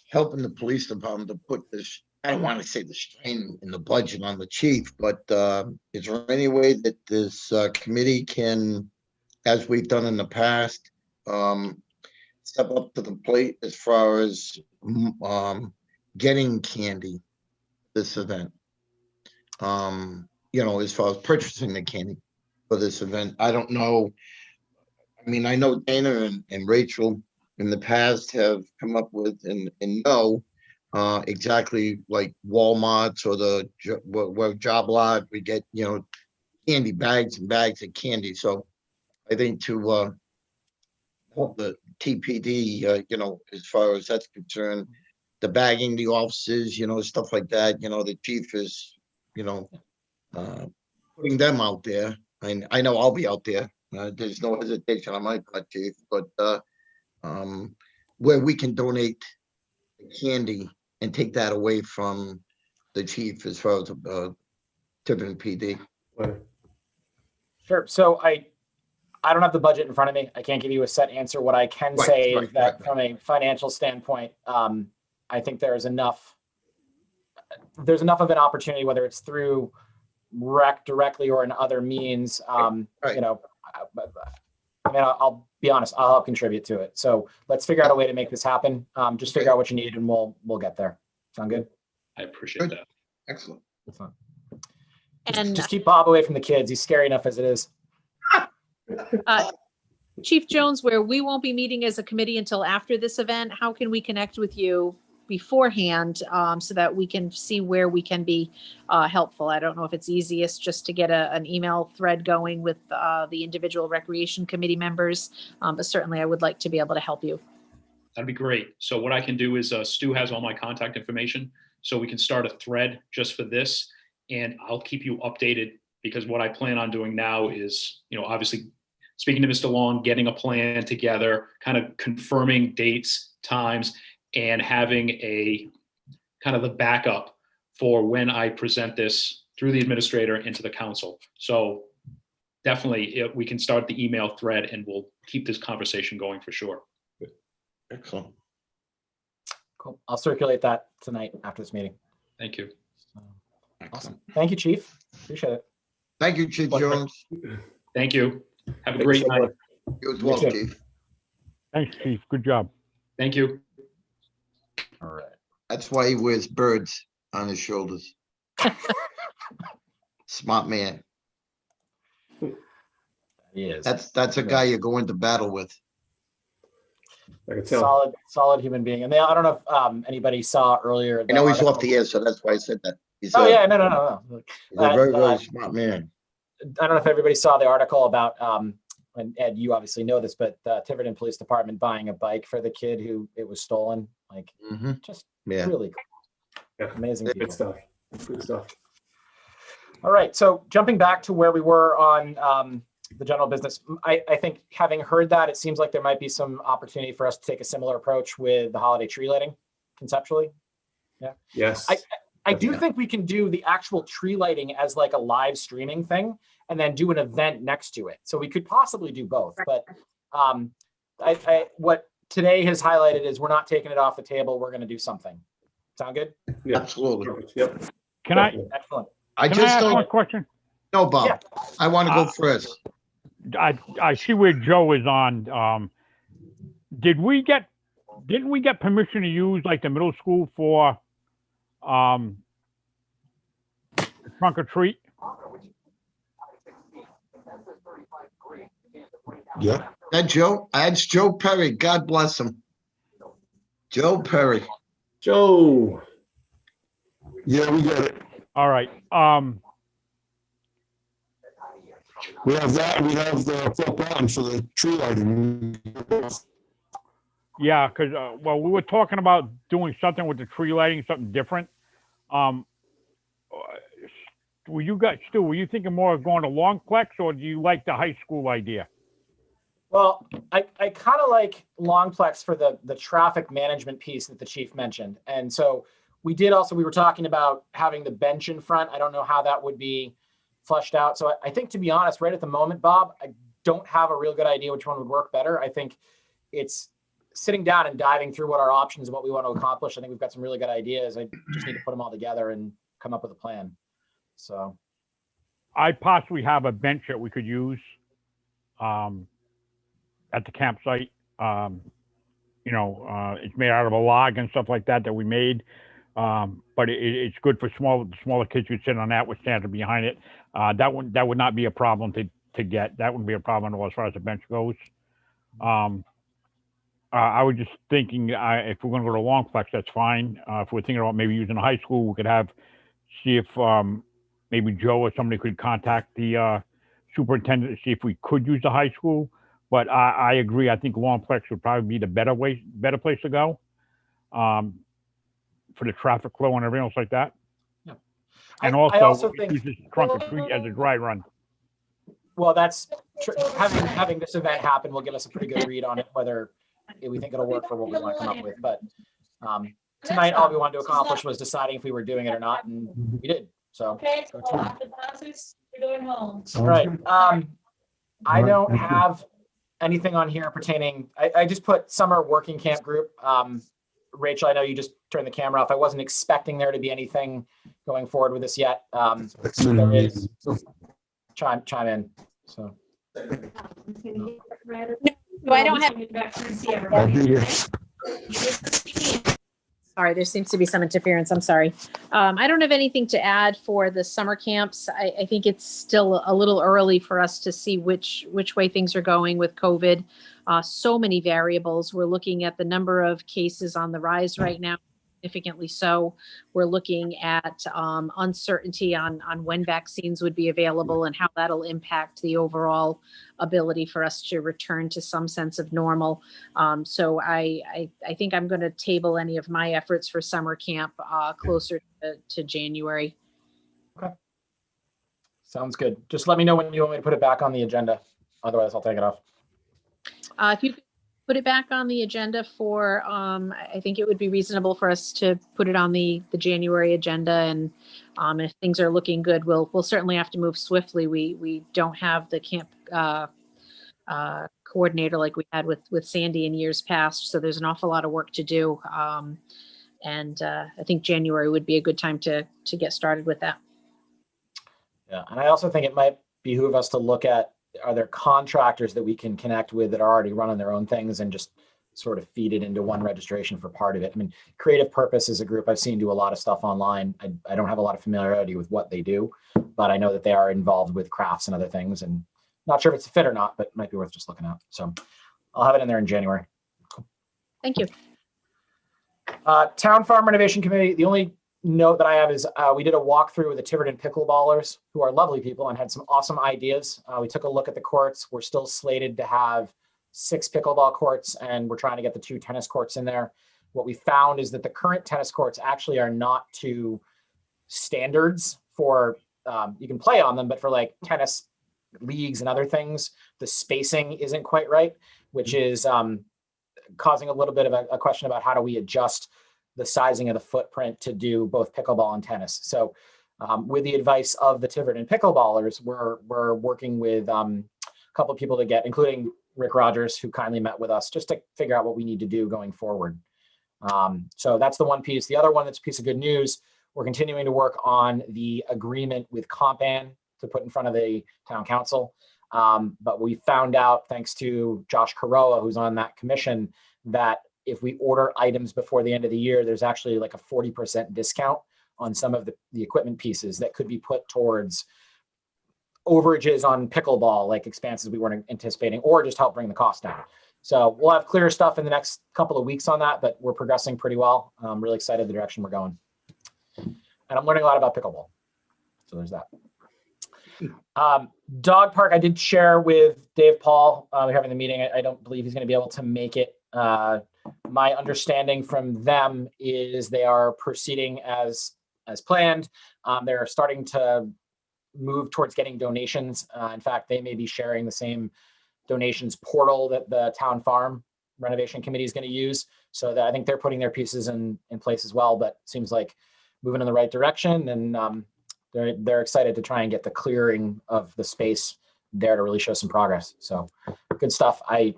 helping the police department to put this, I don't want to say the strain in the budget on the chief, but is there any way that this committee can, as we've done in the past, step up to the plate as far as getting candy this event? As far as purchasing the candy for this event, I don't know. I mean, I know Dana and Rachel in the past have come up with and know exactly like Walmart's or where Job Lot, we get, candy bags and bags of candy. So I think to help the TPD, as far as that's concerned, the bagging, the offices, stuff like that, the chief is, putting them out there. And I know I'll be out there. There's no hesitation on my part, chief, but where we can donate candy and take that away from the chief as far as Tiverton PD. Sure. So I don't have the budget in front of me. I can't give you a set answer. What I can say is that from a financial standpoint, I think there's enough of an opportunity, whether it's through rec directly or in other means. I'll be honest, I'll help contribute to it. So let's figure out a way to make this happen. Just figure out what you need and we'll get there. Sound good? I appreciate that. Excellent. And just keep Bob away from the kids. He's scary enough as it is. Chief Jones, where we won't be meeting as a committee until after this event, how can we connect with you beforehand so that we can see where we can be helpful? I don't know if it's easiest just to get an email thread going with the individual recreation committee members, but certainly I would like to be able to help you. That'd be great. So what I can do is Stu has all my contact information, so we can start a thread just for this, and I'll keep you updated, because what I plan on doing now is, obviously speaking to Mr. Long, getting a plan together, kind of confirming dates, times, and having a kind of the backup for when I present this through the administrator into the council. So definitely we can start the email thread and we'll keep this conversation going for sure. Excellent. Cool. I'll circulate that tonight after this meeting. Thank you. So, Excellent. awesome. Thank you, Chief. Appreciate it. Thank you, Chief Pleasure. Jones. Thank you. Have a Thank you great so night. much. You as You well, too. Chief. Thanks, Chief. Good job. Thank you. All right. That's why he wears birds on his shoulders. Smart man. He is. That's a guy you go into battle with. I can tell. solid human being. And I don't know if anybody saw earlier. I know he's off article- the air, so that's why I said that. He's Oh a, yeah, no. he's a very, Uh, very smart man. I don't know if everybody saw the article about, and Ed, you obviously know this, but Tiverton Police Department buying a bike for the kid who it was stolen. Like, Mhm. just Yeah. really cool. Yeah. Amazing Good people. stuff. Good stuff. All right, so jumping back to where we were on the general business, I think having heard that, it seems like there might be some opportunity for us to take a similar approach with the holiday tree lighting conceptually. Yes. I do Yeah. think we can do the actual tree lighting as like a live streaming thing and then do an event next to it. So we could possibly do both, but what today has highlighted is we're not taking it off the table. We're going to do something. Sound good? Yeah. Absolutely. Perfect. Yep. Can I Excellent. I can I just ask one don't question? know, Bob. Yeah. I want to go first. I see where Joe is on. Didn't we get permission to use like the middle school for trunk or treat? Yeah, That's Joe Perry. God bless him. Joe Perry. Joe. yeah, we get it. All right. We have that. We have the flip button for the tree lighting. Yeah, because well, we were talking about doing something with the tree lighting, something different. Were you guys, Stu, were you thinking more of going to Longplex, or do you like the high school idea? Well, I kind of like Longplex for the traffic management piece that the chief mentioned. And so we were talking about having the bench in front. I don't know how that would be fleshed out. So I think, to be honest, right at the moment, Bob, I don't have a real good idea which one would work better. I think it's sitting down and diving through what our options and what we want to accomplish. I think we've got some really good ideas. I just need to put them all together and come up with a plan. So I possibly have a bench that we could use at the campsite. It's made out of a log and stuff like that we made. But it's good for smaller kids who sit on that with Santa behind it. That would not be a problem to get. That wouldn't be a problem at all as far as the bench goes. I was just thinking, if we're going to go to Longplex, that's fine. If we're thinking about maybe using a high school, we could see if maybe Joe or somebody could contact the superintendent to see if we could use the high school. But I agree. I think Longplex would probably be the better place to go for the traffic flow and everything else like that. Yeah. And I also, also we think- use this trunk or treat as a dry run. Well, that's having this event happen will give us a pretty good read on it, whether we think it'll work for what we want to come up with. But tonight, all we wanted to accomplish was deciding if we were doing it or not, and we did. So, Okay, so after classes, we're going home. all right. I don't have anything on here pertaining. I just put summer working camp group. Rachel, I know you just turned the camera off. I wasn't expecting there to be anything going forward with this yet. There is. Chime in. So. No, I don't have. Sorry, there seems to be some interference. I'm sorry. I don't have anything to add for the summer camps. I think it's still a little early for us to see which way things are going with COVID. So many variables. We're looking at the number of cases on the rise right now, significantly so. We're looking at uncertainty on when vaccines would be available and how that'll impact the overall ability for us to return to some sense of normal. So I think I'm going to table any of my efforts for summer camp closer to January. Okay. Sounds good. Just let me know when you want me to put it back on the agenda. Otherwise, I'll take it off. If you could put it back on the agenda for, I think it would be reasonable for us to put it on the January agenda. And if things are looking good, we'll certainly have to move swiftly. We don't have the camp coordinator like we had with Sandy in years past. So there's an awful lot of work to do. And I think January would be a good time to get started with that. Yeah, and I also think it might behoove us to look at, are there contractors that we can connect with that are already running their own things and just sort of feed it into one registration for part of it. I mean, Creative Purpose is a group I've seen do a lot of stuff online. I don't have a lot of familiarity with what they do, but I know that they are involved with crafts and other things, and not sure if it's a fit or not, but it might be worth just looking at. So I'll have it in there in January. Thank you. Town Farm Renovation Committee, the only note that I have is we did a walkthrough with the Tiverton pickleballers, who are lovely people and had some awesome ideas. We took a look at the courts. We're still slated to have 6 pickleball courts, and we're trying to get the 2 tennis courts in there. What we found is that the current tennis courts actually are not to standards for, you can play on them, but for like tennis leagues and other things, the spacing isn't quite right, which is causing a little bit of a question about how do we adjust the sizing of the footprint to do both pickleball and tennis. So with the advice of the Tiverton pickleballers, we're working with a couple of people to get, including Rick Rogers, who kindly met with us, just to figure out what we need to do going forward. So that's the one piece. The other one that's a piece of good news, we're continuing to work on the agreement with Compan to put in front of the town council. But we found out, thanks to Josh Caroa, who's on that commission, that if we order items before the end of the year, there's actually like a 40% discount on some of the equipment pieces that could be put towards overages on pickleball, like expenses we weren't anticipating, or just help bring the cost down. So we'll have clearer stuff in the next couple of weeks on that, but we're progressing pretty well. I'm really excited the direction we're going. And I'm learning a lot about pickleball. So there's that. Dog park, I did share with Dave Paul. We're having the meeting. I don't believe he's going to be able to make it. My understanding from them is they are proceeding as planned. They're starting to move towards getting donations. In fact, they may be sharing the same donations portal that the town farm renovation committee is going to use. So that I think they're putting their pieces in place as well, but seems like moving in the right direction. And they're excited to try and get the clearing of the space there to really show some progress. So good stuff. I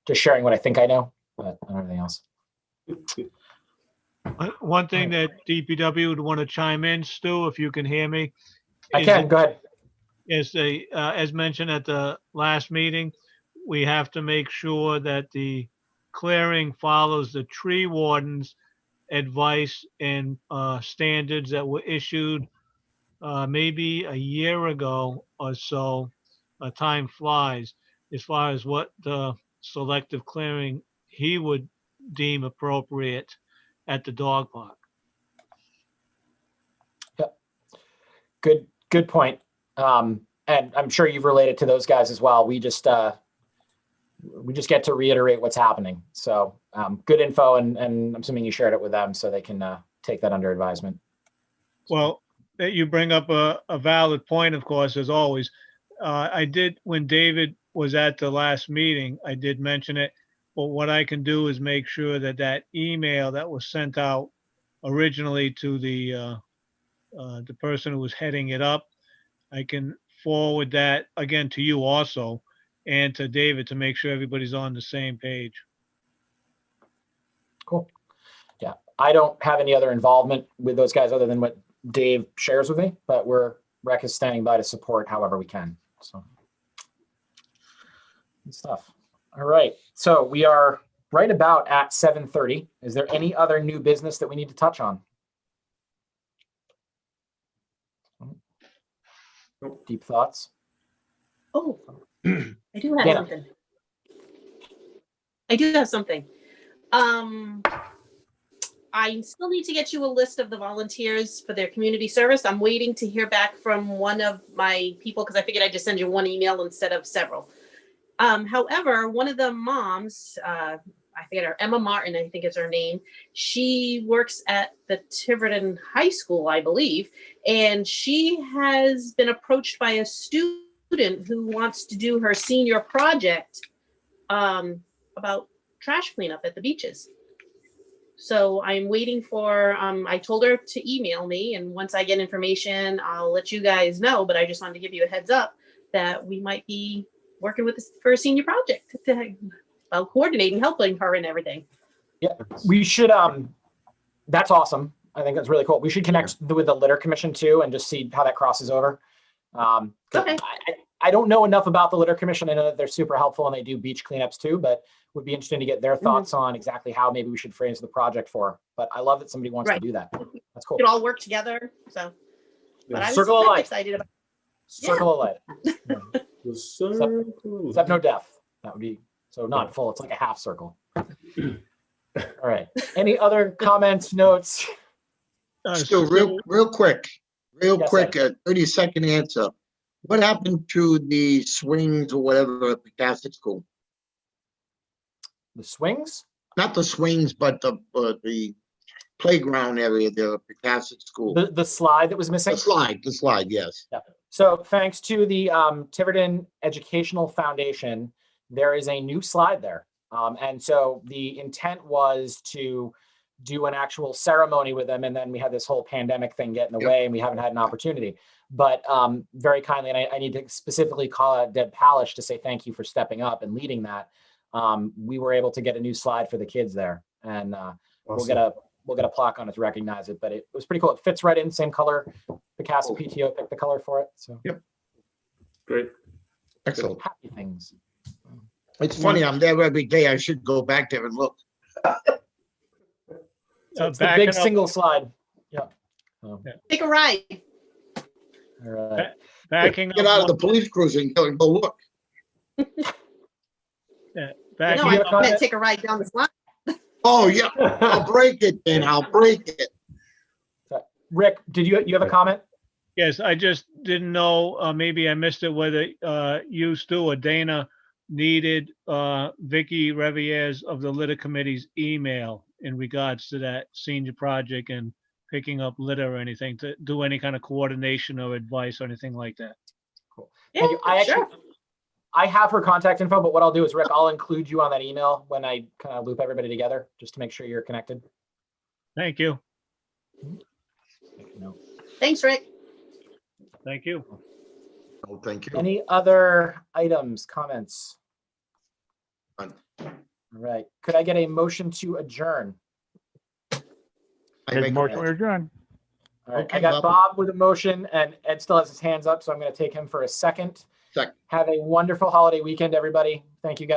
just sharing what I think I know, but not everything else. One thing that DPW would want to chime in, Stu, if you can hear me. I can, go ahead. Is as mentioned at the last meeting, we have to make sure that the clearing follows the tree warden's advice and standards that were issued maybe a year ago or so. Time flies as far as what the selective clearing he would deem appropriate at the dog park. Yep. Good point. And I'm sure you've related to those guys as well. We just get to reiterate what's happening. So good info, and I'm assuming you shared it with them so they can take that under advisement. Well, you bring up a valid point, of course, as always. I did, when David was at the last meeting, I did mention it. But what I can do is make sure that that email that was sent out originally to the person who was heading it up, I can forward that again to you also and to David to make sure everybody's on the same page. Cool. Yeah, I don't have any other involvement with those guys other than what Dave shares with me, but Rec is standing by to support however we can. So good stuff. All right, so we are right about at 7:30. Is there any other new business that we need to touch on? Deep thoughts? Oh, I do have Dana. something. I do have something. I still need to get you a list of the volunteers for their community service. I'm waiting to hear back from one of my people because I figured I'd just send you one email instead of several. However, one of the moms, I forget her, Emma Martin, I think is her name. She works at the Tiverton High School, I believe, and she has been approached by a student who wants to do her senior project about trash cleanup at the beaches. So I'm waiting for, I told her to email me, and once I get information, I'll let you guys know, but I just wanted to give you a heads up that we might be working with this for a senior project to coordinating, helping her and everything. Yeah, we should That's awesome. I think that's really cool. We should connect with the litter commission too and just see how that crosses over. 'Cause Okay. I don't know enough about the litter commission. I know that they're super helpful and they do beach cleanups too, but would be interesting to get their thoughts on exactly how maybe we should phrase the project for. But I love that somebody wants to Right. do that. That's cool. We could all work together, so. But I was Circle of kind of life. excited about. Circle of life. The circle. Except no death. That would be, so not full. It's like a half circle. All right. Any other comments, notes? Still, real quick, Yes, a 30-second answer. What happened to the swings or whatever at the Catholic school? The swings? Not the swings, but the playground area there at the Catholic school. The slide that was missing? The slide, yes. So thanks to the Tiverton Educational Foundation, there is a new slide there. And so the intent was to do an actual ceremony with them. And then we had this whole pandemic thing get in the way and we haven't had an opportunity. But very kindly, and I need to specifically call out Deb Palish to say thank you for stepping up and leading that. We were able to get a new slide for the kids there. And we'll get a plaque on it to recognize it, but it was pretty cool. It fits right in, same color. The Castle PTO picked the color for it. So Great. Excellent. happy things. It's funny, I'm there every day. I should go back there and look. So it's the big single slide. Yeah. Take a ride. All right. Backing Get out of the up, police cruiser and go look. No, backing you have a I comment? can't take a ride down the slide. Oh, yeah, I'll break it then. I'll break it. Rick, did you have a comment? yes, I just didn't know, maybe I missed it, whether you, Stu, or Dana needed Vicky Revieres of the litter committee's email in regards to that senior project and picking up litter or anything, to do any kind of coordination or advice or anything like that. Cool. Yeah, Thank you. sure. I have her contact info, but what I'll do is, Rick, I'll include you on that email when I kind of loop everybody together, just to make sure you're connected. Thank you. No. Thanks, Rick. Thank you. Oh, thank you. Any other items, comments? None. All right. Could I get a motion to adjourn? I Make make motion to adjourn. All right. Okay, I got Bob. Bob with a motion and Ed still has his hands up, so I'm going to take him for a second. Second. Have a wonderful holiday weekend, everybody. Thank you, guys.